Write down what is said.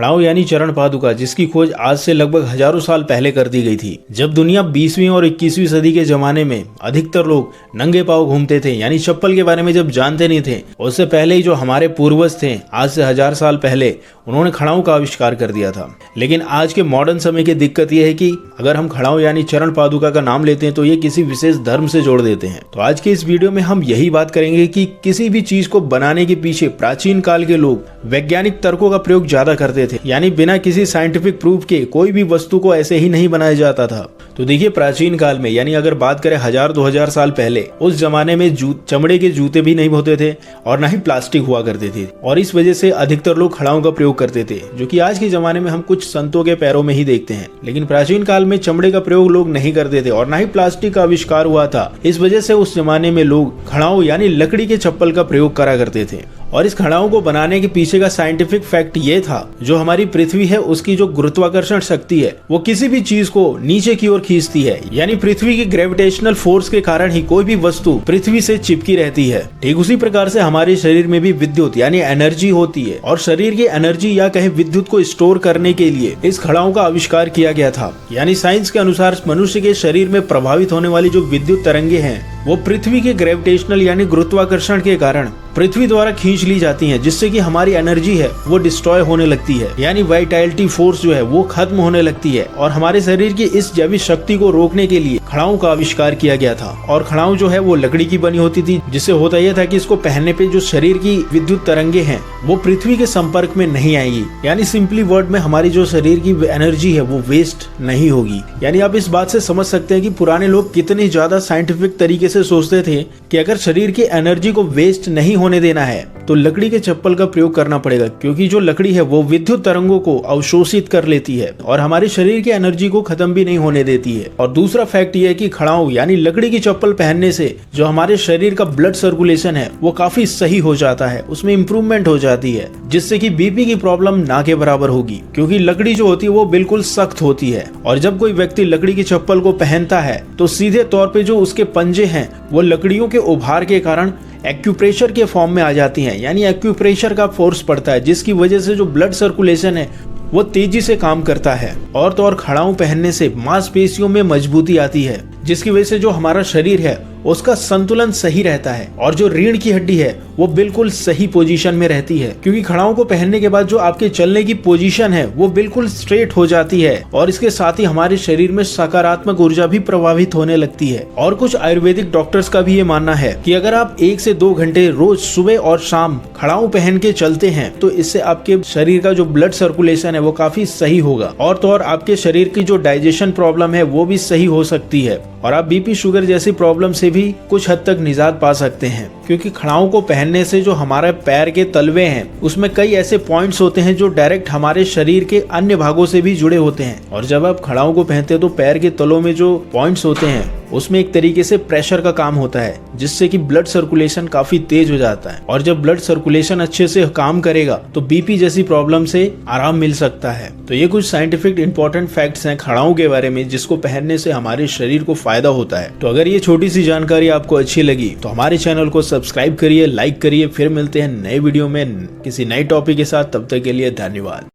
खड़ाऊ यानी चरण पादुका, जिसकी खोज आज से लगभग हजारों साल पहले कर दी गई थी। जब दुनिया 20वीं और 21वीं सदी के जमाने में अधिकतर लोग नंगे पांव घूमते थे, यानी चप्पल के बारे में जब जानते नहीं थे, उससे पहले ही जो हमारे पूर्वज थे आज से 1000 साल पहले उन्होंने खड़ाऊ का आविष्कार कर दिया था। लेकिन आज के मॉडर्न समय की दिक्कत यह है कि अगर हम खड़ाऊ यानी चरण पादुका का नाम लेते हैं तो ये किसी विशेष धर्म से जोड़ देते हैं। तो आज के इस वीडियो में हम यही बात करेंगे कि किसी भी चीज को बनाने के पीछे प्राचीन काल के लोग वैज्ञानिक तर्कों का प्रयोग ज्यादा करते थे, यानी बिना किसी साइंटिफिक प्रूफ के कोई भी वस्तु को ऐसे ही नहीं बनाया जाता था। तो देखिए, प्राचीन काल में यानी अगर बात करें 1000-2000 साल पहले, उस जमाने में चमड़े के जूते भी नहीं होते थे और ना ही प्लास्टिक हुआ करते थे, और इस वजह से अधिकतर लोग खड़ाऊ का प्रयोग करते थे, जो कि आज के जमाने में हम कुछ संतों के पैरों में ही देखते हैं। लेकिन प्राचीन काल में चमड़े का प्रयोग लोग नहीं करते थे और ना ही प्लास्टिक का आविष्कार हुआ था। इस वजह से उस जमाने में लोग खड़ाऊ यानी लकड़ी के चप्पल का प्रयोग करा करते थे। और इस खड़ाऊ को बनाने के पीछे का साइंटिफिक फैक्ट ये था, जो हमारी पृथ्वी है उसकी जो गुरुत्वाकर्षण शक्ति है वो किसी भी चीज को नीचे की ओर खींचती है, यानी पृथ्वी की ग्रेविटेशनल फोर्स के कारण ही कोई भी वस्तु पृथ्वी से चिपकी रहती है। ठीक उसी प्रकार से हमारे शरीर में भी विद्युत यानी एनर्जी होती है, और शरीर की एनर्जी या कहे विद्युत को स्टोर करने के लिए इस खड़ाऊ का आविष्कार किया गया था। यानी साइंस के अनुसार मनुष्य के शरीर में प्रभावित होने वाली जो विद्युत तरंगे हैं वो पृथ्वी के ग्रेविटेशनल यानी गुरुत्वाकर्षण के कारण पृथ्वी द्वारा खींच ली जाती हैं, जिससे कि हमारी एनर्जी है वो डिस्ट्रॉय होने लगती है, यानी वाइटैलिटी फोर्स जो है वो खत्म होने लगती है। और हमारे शरीर की इस जैविक शक्ति को रोकने के लिए खड़ाऊ का आविष्कार किया गया था। और खड़ाऊ जो है वो लकड़ी की बनी होती थी, जिससे होता यह था कि इसको पहनने पे जो शरीर की विद्युत तरंगे हैं वो पृथ्वी के संपर्क में नहीं आएगी, यानी सिंपली वर्ड में हमारी जो शरीर की एनर्जी है वो वेस्ट नहीं होगी। यानी आप इस बात से समझ सकते हैं कि पुराने लोग कितनी ज्यादा साइंटिफिक तरीके से सोचते थे कि अगर शरीर की एनर्जी को वेस्ट नहीं होने देना है तो लकड़ी के चप्पल का प्रयोग करना पड़ेगा, क्योंकि जो लकड़ी है वो विद्युत तरंगों को अवशोषित कर लेती है और हमारे शरीर की एनर्जी को खत्म भी नहीं होने देती है। और दूसरा फैक्ट ये है कि खड़ाऊ यानी लकड़ी की चप्पल पहनने से जो हमारे शरीर का ब्लड सर्कुलेशन है वो काफी सही हो जाता है, उसमें इंप्रूवमेंट हो जाती है, जिससे कि बीपी की प्रॉब्लम ना के बराबर होगी, क्योंकि लकड़ी जो होती है वो बिल्कुल सख्त होती है। और जब कोई व्यक्ति लकड़ी की चप्पल को पहनता है तो सीधे तौर पे जो उसके पंजे हैं वो लकड़ियों के उभार के कारण एक्यूप्रेशर के फॉर्म में आ जाती हैं, यानी एक्यूप्रेशर का फोर्स पड़ता है, जिसकी वजह से जो ब्लड सर्कुलेशन है वो तेजी से काम करता है। और तो और खड़ाऊ पहनने से मांसपेशियों में मजबूती आती है, जिसकी वजह से जो हमारा शरीर है उसका संतुलन सही रहता है, और जो रीढ़ की हड्डी है वो बिल्कुल सही पोजीशन में रहती है, क्योंकि खड़ाऊ को पहनने के बाद जो आपके चलने की पोजीशन है वो बिल्कुल स्ट्रेट हो जाती है। और इसके साथ ही हमारे शरीर में सकारात्मक ऊर्जा भी प्रभावित होने लगती है। और कुछ आयुर्वेदिक डॉक्टर्स का भी ये मानना है कि अगर आप 1 से 2 घंटे रोज सुबह और शाम खड़ाऊ पहन के चलते हैं तो इससे आपके शरीर का जो ब्लड सर्कुलेशन है वो काफी सही होगा, और तो और आपके शरीर की जो डाइजेशन प्रॉब्लम है वो भी सही हो सकती है, और आप बीपी शुगर जैसी प्रॉब्लम से भी कुछ हद तक निजात पा सकते हैं। क्योंकि खड़ाऊ को पहनने से जो हमारे पैर के तलवे हैं उसमें कई ऐसे पॉइंट्स होते हैं जो डायरेक्ट हमारे शरीर के अन्य भागों से भी जुड़े होते हैं, और जब आप खड़ाऊ को पहनते हैं तो पैर के तलों में जो पॉइंट्स होते हैं उसमें एक तरीके से प्रेशर का काम होता है, जिससे कि ब्लड सर्कुलेशन काफी तेज हो जाता है, और जब ब्लड सर्कुलेशन अच्छे से काम करेगा तो बीपी जैसी प्रॉब्लम से आराम मिल सकता है। तो ये कुछ साइंटिफिक इंपॉर्टेंट फैक्ट्स हैं खड़ाऊ के बारे में, जिसको पहनने से हमारे शरीर को फायदा होता है। तो अगर ये छोटी सी जानकारी आपको अच्छी लगी तो हमारे चैनल को सब्सक्राइब करिए, लाइक करिए। फिर मिलते हैं नए वीडियो में किसी नए टॉपिक के साथ, तब तक के लिए धन्यवाद।